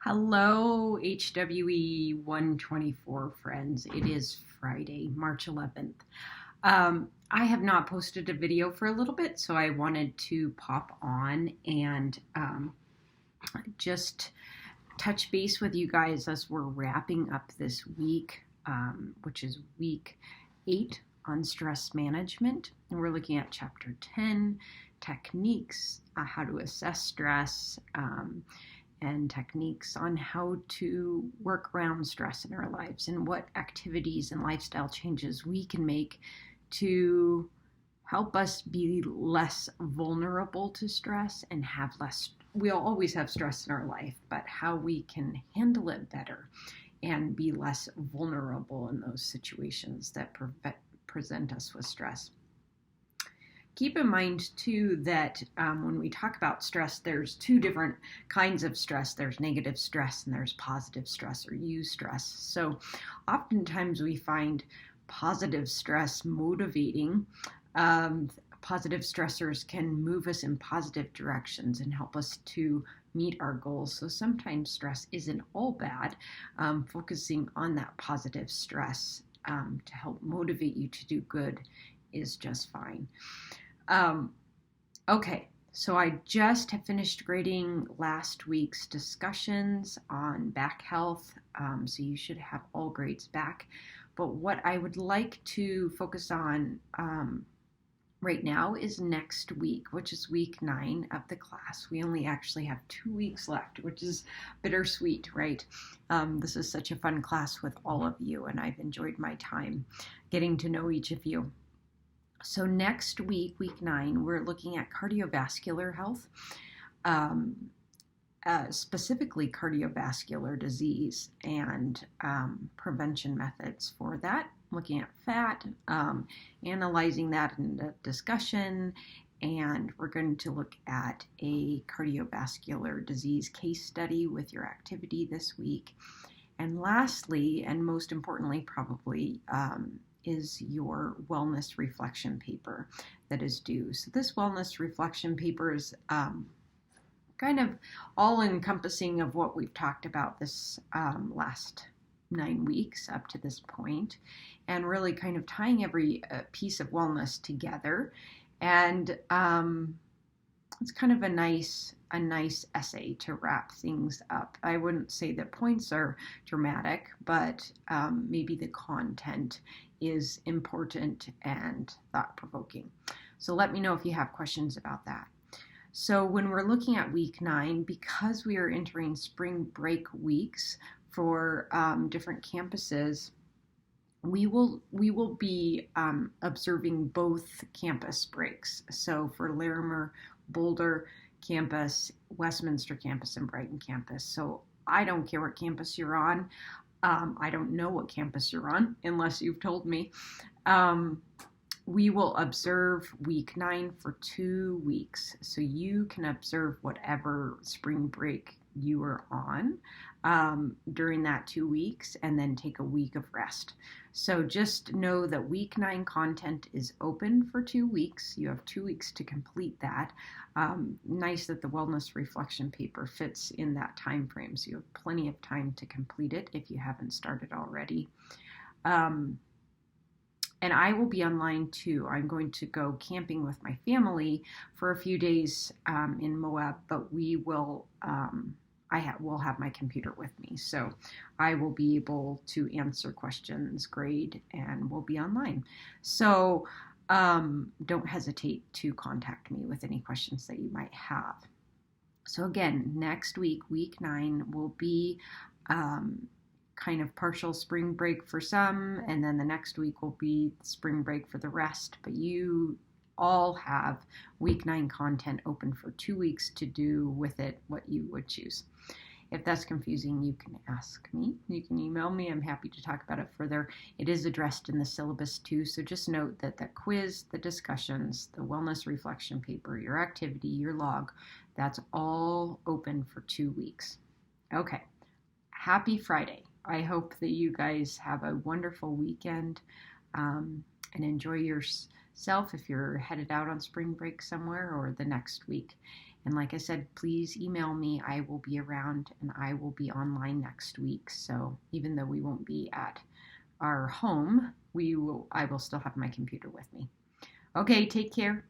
Hello, HWE 124 friends. It is Friday, March 11th. I have not posted a video for a little bit, so I wanted to pop on and just touch base with you guys as we're wrapping up this week, which is week 8 on stress management. And we're looking at chapter 10, techniques, how to assess stress, and techniques on how to work around stress in our lives and what activities and lifestyle changes we can make to help us be less vulnerable to stress and have less. We'll always have stress in our life, but how we can handle it better and be less vulnerable in those situations that present us with stress. Keep in mind, too, that when we talk about stress, there's two different kinds of stress. There's negative stress and there's positive stress or eustress. So oftentimes we find positive stress motivating. Positive stressors can move us in positive directions and help us to meet our goals. So sometimes stress isn't all bad. Focusing on that positive stress to help motivate you to do good is just fine. Okay, so I just have finished grading last week's discussions on back health, so you should have all grades back. But what I would like to focus on right now is next week, which is week 9 of the class. We only actually have 2 weeks left, which is bittersweet, right? This is such a fun class with all of you, and I've enjoyed my time getting to know each of you. So next week, week 9, we're looking at cardiovascular health, specifically cardiovascular disease and prevention methods for that, looking at fat, analyzing that in the discussion, and we're going to look at a cardiovascular disease case study with your activity this week. And lastly, and most importantly probably, is your wellness reflection paper that is due. So this wellness reflection paper is kind of all encompassing of what we've talked about this last 9 weeks up to this point, and really kind of tying every piece of wellness together. And it's kind of a nice essay to wrap things up. I wouldn't say that points are dramatic, but maybe the content is important and thought-provoking. So let me know if you have questions about that. So when we're looking at week 9, because we are entering spring break weeks for different campuses, we will be observing both campus breaks. So for Larimer, Boulder campus, Westminster campus, and Brighton campus. So I don't care what campus you're on. I don't know what campus you're on unless you've told me. We will observe week 9 for 2 weeks. So you can observe whatever spring break you are on during that 2 weeks and then take a week of rest. So just know that week 9 content is open for 2 weeks. You have 2 weeks to complete that. Nice that the wellness reflection paper fits in that time frame, so you have plenty of time to complete it if you haven't started already. And I will be online too. I'm going to go camping with my family for a few days in Moab, but we will will have my computer with me, so I will be able to answer questions, grade, and we'll be online. So don't hesitate to contact me with any questions that you might have. So again, next week, week 9, will be kind of partial spring break for some, and then the next week will be spring break for the rest, but you all have week 9 content open for 2 weeks to do with it what you would choose. If that's confusing, you can ask me. You can email me. I'm happy to talk about it further. It is addressed in the syllabus too, so just note that the quiz, the discussions, the wellness reflection paper, your activity, your log, that's all open for 2 weeks. Okay, happy Friday. I hope that you guys have a wonderful weekend and enjoy yourself if you're headed out on spring break somewhere or the next week. And like I said, please email me. I will be around and I will be online next week. So even though we won't be at our home, I will still have my computer with me. Okay, take care.